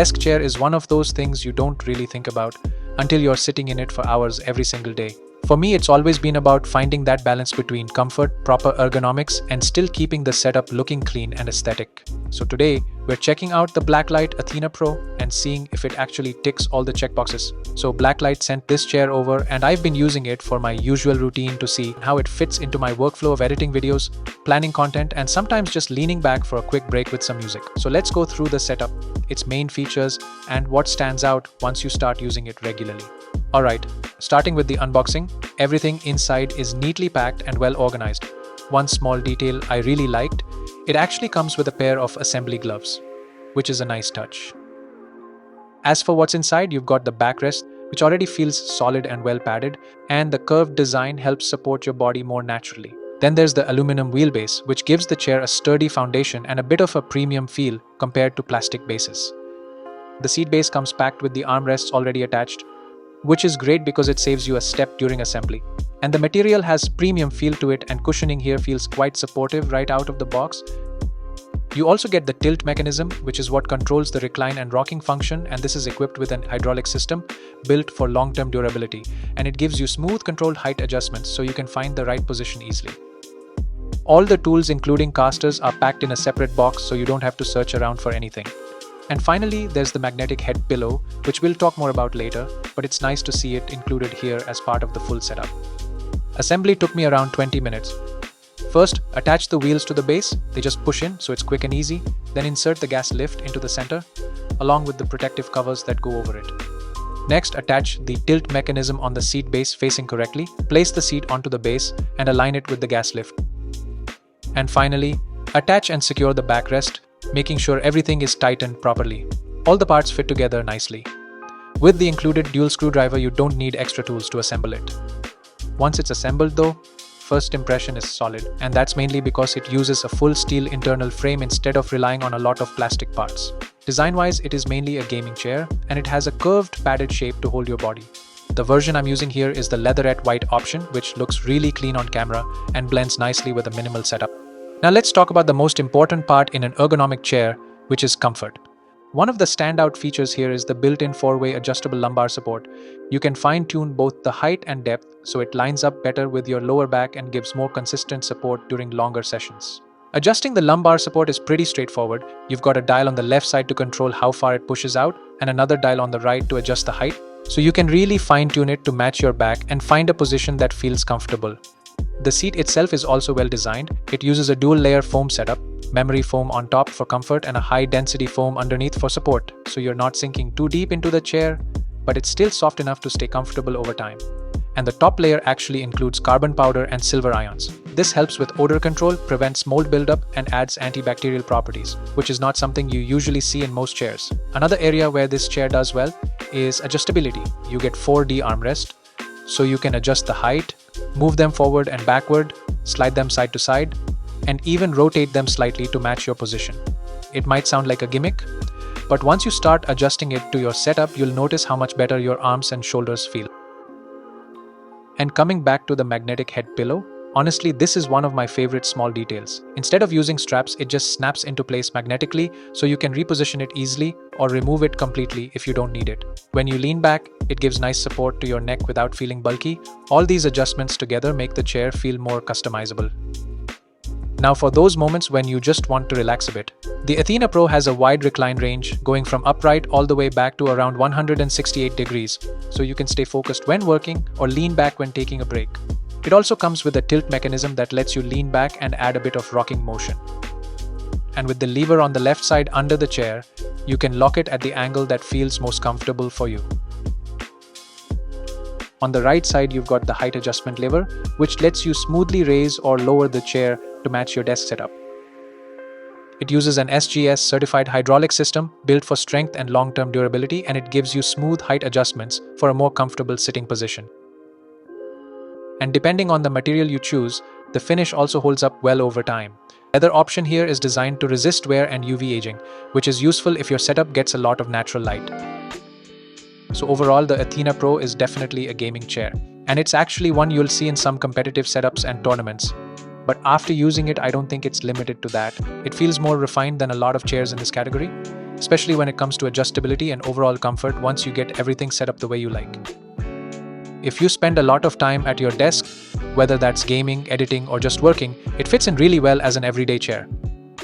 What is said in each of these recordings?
desk chair is one of those things you don't really think about until you're sitting in it for hours every single day. For me, it's always been about finding that balance between comfort, proper ergonomics, and still keeping the setup looking clean and aesthetic. So today, we're checking out the Blacklyte Athena Pro and seeing if it actually ticks all the checkboxes. So Blacklyte sent this chair over, and I've been using it for my usual routine to see how it fits into my workflow of editing videos, planning content, and sometimes just leaning back for a quick break with some music. So let's go through the setup, its main features, and what stands out once you start using it regularly. Alright, starting with the unboxing, everything inside is neatly packed and well organized. One small detail I really liked, it actually comes with a pair of assembly gloves, which is a nice touch. As for what's inside, you've got the backrest, which already feels solid and well padded, and the curved design helps support your body more naturally. Then there's the aluminum wheelbase, which gives the chair a sturdy foundation and a bit of a premium feel compared to plastic bases. The seat base comes packed with the armrests already attached, which is great because it saves you a step during assembly. And the material has premium feel to it, and cushioning here feels quite supportive right out of the box. You also get the tilt mechanism, which is what controls the recline and rocking function, and this is equipped with an hydraulic system built for long-term durability, and it gives you smooth controlled height adjustments so you can find the right position easily. All the tools, including casters, are packed in a separate box so you don't have to search around for anything. And finally, there's the magnetic head pillow, which we'll talk more about later, but it's nice to see it included here as part of the full setup. Assembly took me around 20 minutes. First, attach the wheels to the base. They just push in, so it's quick and easy. Then insert the gas lift into the center, along with the protective covers that go over it. Next, attach the tilt mechanism on the seat base facing correctly. Place the seat onto the base and align it with the gas lift. And finally, attach and secure the backrest, making sure everything is tightened properly. All the parts fit together nicely. With the included dual screwdriver, you don't need extra tools to assemble it. Once it's assembled though, first impression is solid, and that's mainly because it uses a full steel internal frame instead of relying on a lot of plastic parts. Design-wise, it is mainly a gaming chair, and it has a curved padded shape to hold your body. The version I'm using here is the leatherette white option, which looks really clean on camera and blends nicely with a minimal setup. Now let's talk about the most important part in an ergonomic chair, which is comfort. One of the standout features here is the built-in 4-way adjustable lumbar support. You can fine-tune both the height and depth so it lines up better with your lower back and gives more consistent support during longer sessions. Adjusting the lumbar support is pretty straightforward. You've got a dial on the left side to control how far it pushes out, and another dial on the right to adjust the height. So you can really fine-tune it to match your back and find a position that feels comfortable. The seat itself is also well designed. It uses a dual-layer foam setup, memory foam on top for comfort and a high-density foam underneath for support, so you're not sinking too deep into the chair, but it's still soft enough to stay comfortable over time. And the top layer actually includes carbon powder and silver ions. This helps with odor control, prevents mold buildup, and adds antibacterial properties, which is not something you usually see in most chairs. Another area where this chair does well is adjustability. You get 4D armrest, so you can adjust the height, move them forward and backward, slide them side to side, and even rotate them slightly to match your position. It might sound like a gimmick, but once you start adjusting it to your setup, you'll notice how much better your arms and shoulders feel. And coming back to the magnetic head pillow, honestly, this is one of my favorite small details. Instead of using straps, it just snaps into place magnetically, so you can reposition it easily or remove it completely if you don't need it. When you lean back, it gives nice support to your neck without feeling bulky. All these adjustments together make the chair feel more customizable. Now for those moments when you just want to relax a bit, the Athena Pro has a wide recline range going from upright all the way back to around 168 degrees, so you can stay focused when working or lean back when taking a break. It also comes with a tilt mechanism that lets you lean back and add a bit of rocking motion. And with the lever on the left side under the chair, you can lock it at the angle that feels most comfortable for you. On the right side, you've got the height adjustment lever, which lets you smoothly raise or lower the chair to match your desk setup. It uses an SGS certified hydraulic system built for strength and long-term durability, and it gives you smooth height adjustments for a more comfortable sitting position. And depending on the material you choose, the finish also holds up well over time. The other option here is designed to resist wear and UV aging, which is useful if your setup gets a lot of natural light. So overall, the Athena Pro is definitely a gaming chair, and it's actually one you'll see in some competitive setups and tournaments. But after using it, I don't think it's limited to that. It feels more refined than a lot of chairs in this category. especially when it comes to adjustability and overall comfort once you get everything set up the way you like. If you spend a lot of time at your desk, whether that's gaming, editing, or just working, it fits in really well as an everyday chair.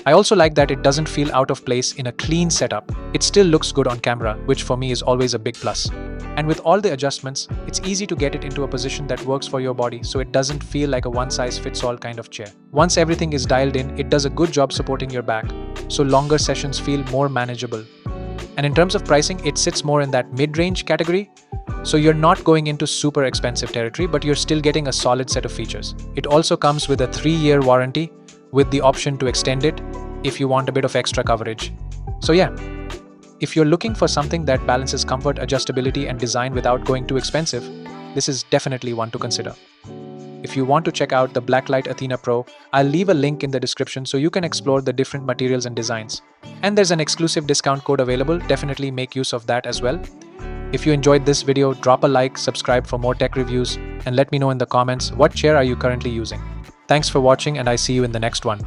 I also like that it doesn't feel out of place in a clean setup. It still looks good on camera, which for me is always a big plus. And with all the adjustments, it's easy to get it into a position that works for your body, so it doesn't feel like a one-size-fits-all kind of chair. Once everything is dialed in, it does a good job supporting your back, so longer sessions feel more manageable. And in terms of pricing, it sits more in that mid-range category, so you're not going into super expensive territory, but you're still getting a solid set of features. It also comes with a 3-year warranty, with the option to extend it if you want a bit of extra coverage. So yeah, if you're looking for something that balances comfort, adjustability, and design without going too expensive, this is definitely one to consider. If you want to check out the Blacklyte Athena Pro, I'll leave a link in the description so you can explore the different materials and designs. And there's an exclusive discount code available, definitely make use of that as well. If you enjoyed this video, drop a like, subscribe for more tech reviews, and let me know in the comments what chair are you currently using. Thanks for watching, and I see you in the next one.